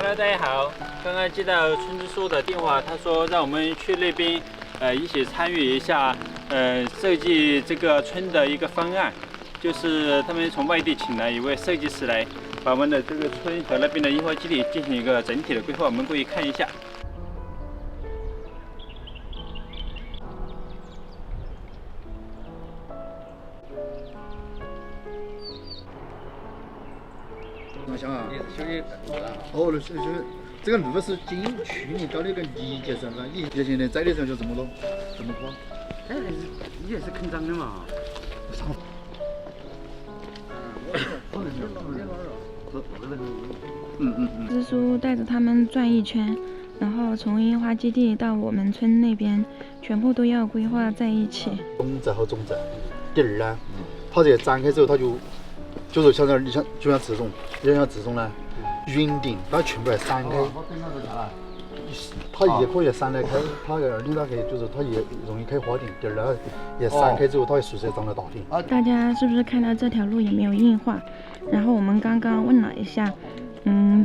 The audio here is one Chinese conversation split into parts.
Hello， 大家好。刚刚接到村支书的电话，他说让我们去那边，一起参与一下，设计这个村的一个方案。就是他们从外地请来一位设计师来，把我们的这个村和那边的樱花基地进行一个整体的规划。我们过去看一下。怎么想啊？你是修的路啊？哦，那是这个路是经去年搞的一个泥结上的，你现在栽的时候就这么多，这么宽。哎，你也是坑长的嘛？支书带着他们转一圈，然后从樱花基地到我们村那边，全部都要规划在一起。中站和中站，第二呢，它这个展开之后，它就是像这，你像就像这种呢，云顶它全部来散开，它也可以散得开，它个二顶它可以就是它也容易开花顶，第二呢也散开之后，它会宿舍长得大顶。大家是不是看到这条路有没有硬化？然后我们刚刚问了一下，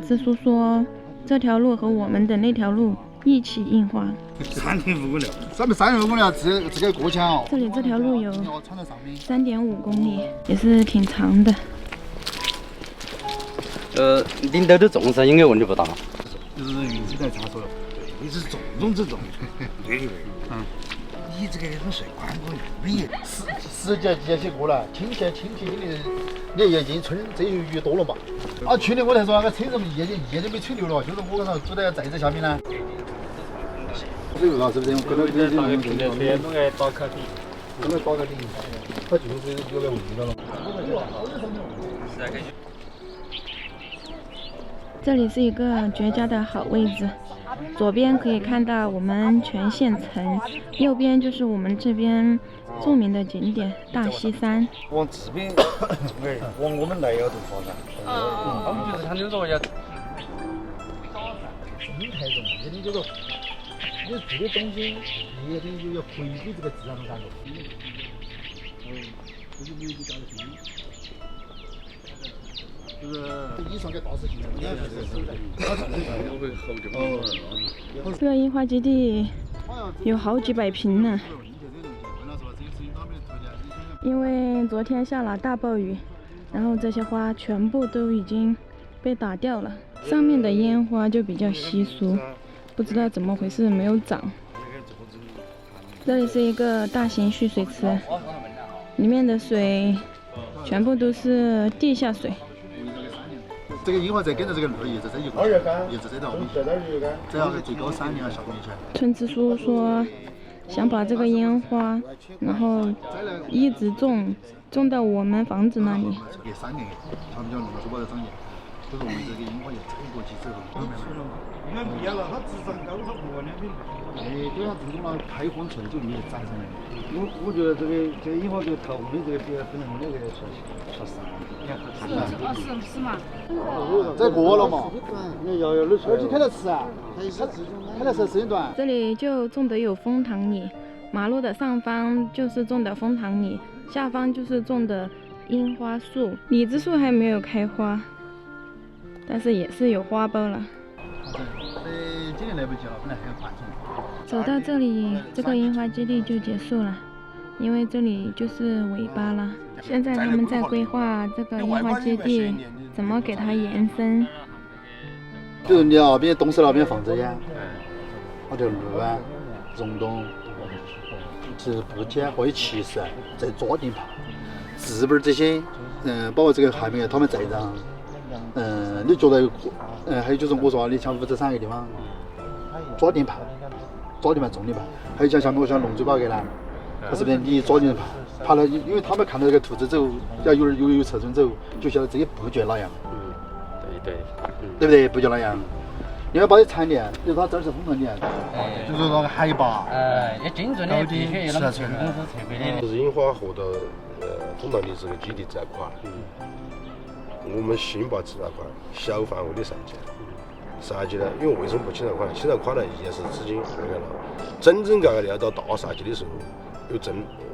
支书说这条路和我们的那条路一起硬化。3.5公里，3.5公里，这个过墙哦。这里这条路有3.5公里，也是挺长的。领导的重视应该问题不大。就是运气太差说了，你是重中之重。对，你这个很帅，宽广美。时节过了，亲戚，你也进村这鱼多了嘛？啊，去年我才说那个车子叶都没吹溜了，就是我刚才住在寨子下面呢。这个是不是？跟那个弄个打卡点，它就是有点味道了。这里是一个绝佳的好位置，左边可以看到我们全县城，右边就是我们这边著名的景点大西山。往这边，往我们来要头发展。他们就是想着说要。生态中，也得就是你这个东西也得要回归这个自然的感觉。这个你就搞得清。就是以上给大事情，你要就是这个樱花基地有好几百平呢。因为昨天下了大暴雨，然后这些花全部都已经被打掉了，上面的烟花就比较稀疏，不知道怎么回事没有长。这里是一个大型蓄水池，里面的水全部都是地下水。这个樱花再跟着这个路叶子在一块，叶子在到后面，这要最高3年效果以前。村支书说，想把这个烟花，然后一直种到我们房子那里。给3年，他们叫龙珠宝的长叶，就是围着这个樱花叶走过去之后。应该不要了，它智商高超过2米。对啊，自从它开荒出来就立展上来。我觉得这个樱花这个头的这个比本来那个说啥？是嘛？这过了嘛？要而且开了吃啊，开了吃时间短。这里就种的有枫糖李，马路的上方就是种的枫糖李，下方就是种的樱花树，李子树还没有开花，但是也是有花苞了。今年来不及了，本来还有缓冲。走到这里，这个樱花基地就结束了，因为这里就是尾巴了。现在他们在规划这个樱花基地怎么给它延伸。就是你那边东市那边放这些，那条路啊、溶洞是布天或者骑士在抓地盘，治本这些，包括这个下面他们寨长，你觉得还有就是我说你像53个地方抓地盘、种地盘，还有像下面我像龙珠宝格呢，它是不是你抓地盘？爬了，因为他们看到这个兔子走，要有侧身走，就晓得这些布局哪样。对不对？布局哪样？你要把它缠连，比如它这儿是枫糖李，就是那个海拔，要精准的，必须要那么成功是特别的。就是樱花河的枫糖李这个基地这块，我们新拔这块小范围的上建。设计呢，因为为什么不起这块呢？起这块呢，一件是资金那个了，真正要到大设计的时候，有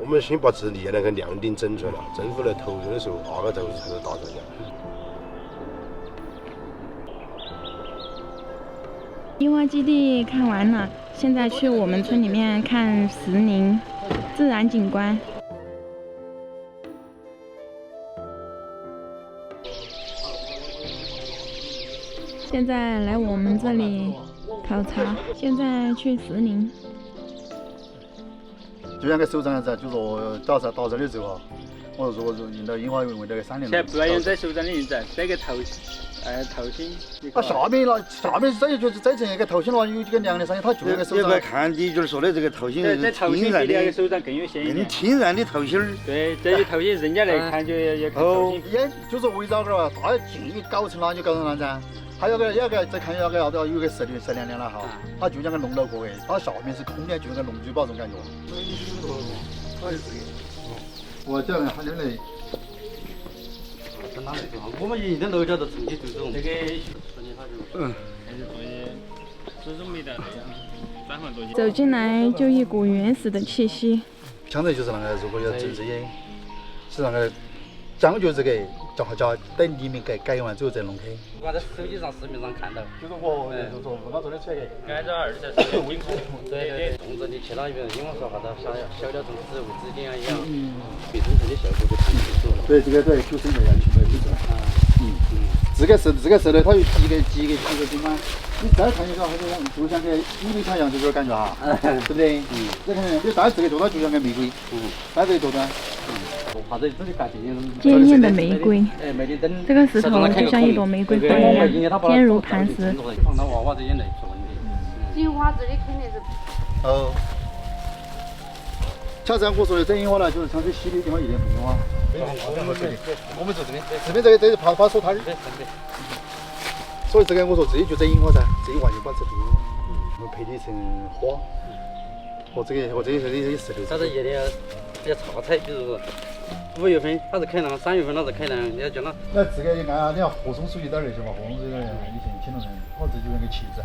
我们先把这力那个量顶整出来了，政府来投入的时候，那个投入才是大设计。樱花基地看完了，现在去我们村里面看石林自然景观。现在来我们这里考察，现在去石林。就像个首长样子，就说到这里之后，我如果用到樱花园为那个3年。现在不要用在首长的名字，这个头型。它下面这就是再成一个头型的话，有几个娘的声音，它就那个首长。要看你就是说的这个头型，这头型比那个首长更有嫌疑。天然的头型。对，这些头型人家来看就要看头型。也就是围绕个吧，大近搞成哪就搞成哪噻。还有个再看有个有个石梁了哈，它就像个龙头壳哎，它下面是空的，就像个龙嘴堡这种感觉。我这样还能来。我们以前楼下都长期就这种。这个还是做些始终没得那样转换多些。走进来就一股原始的气息。相当于就是那个，如果要整治也是那个讲究这个，叫等你们改完之后再弄开。我在手机上、视频上看到，就是我就说我做的出来。按照24微控。对，种子你去那边，因为说啥子小点种植物质点啊一样，对生存的效果就挺不错。对，这个对，就是这样，就是这个石头它有几个景观，你再看一个，好像就像个伊丽莎样这种感觉哈，对不对？再看你但这个做到就像个玫瑰，但这个做的，啥子这里干这些坚硬的玫瑰，玫瑰灯，这个石头就像一朵玫瑰花一样，坚如磐石。放到娃娃这些来出问题。樱花这里肯定是。哦。像这样我说的这樱花呢，就是像这西的地方一点不樱花。我们做这边，这边这是怕手摊儿。所以这个我说这里就整樱花噻，这一完全把这樱花，我们配的成花，和这些石头。它是叶的要插彩，比如说5月份它是开朗，3月份它是开朗，你要叫它。那这个按你要和松树一点那些嘛，和松树一点以前听到人，我这就那个旗子。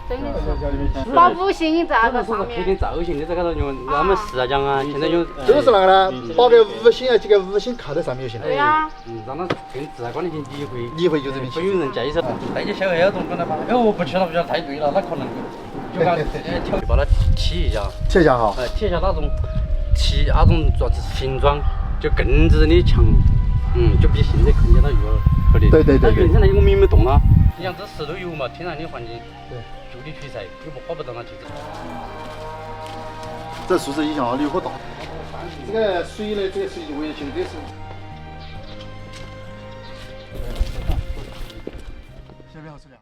真的是把五星在那个上面。配点造型的这个东西，他们石匠啊，现在就就是那个呢，把个五星啊几个五星靠在上面就行了。对呀。让它跟自然光的理会。理会就这边。会有人介绍，那些小孩子跟他把，哎我不去了，不去了，太贵了，那可能就把把它剃一下。剃一下哈。剃一下那种做形状就更子的强，就比现在看见它越合理。对。它原先那些我们也没动它，你像这石头有嘛，天然的环境，就地取材，又不花不到那去。这树枝影响力可大。这个水呢，这个水就围起来，这是。下面好吃点。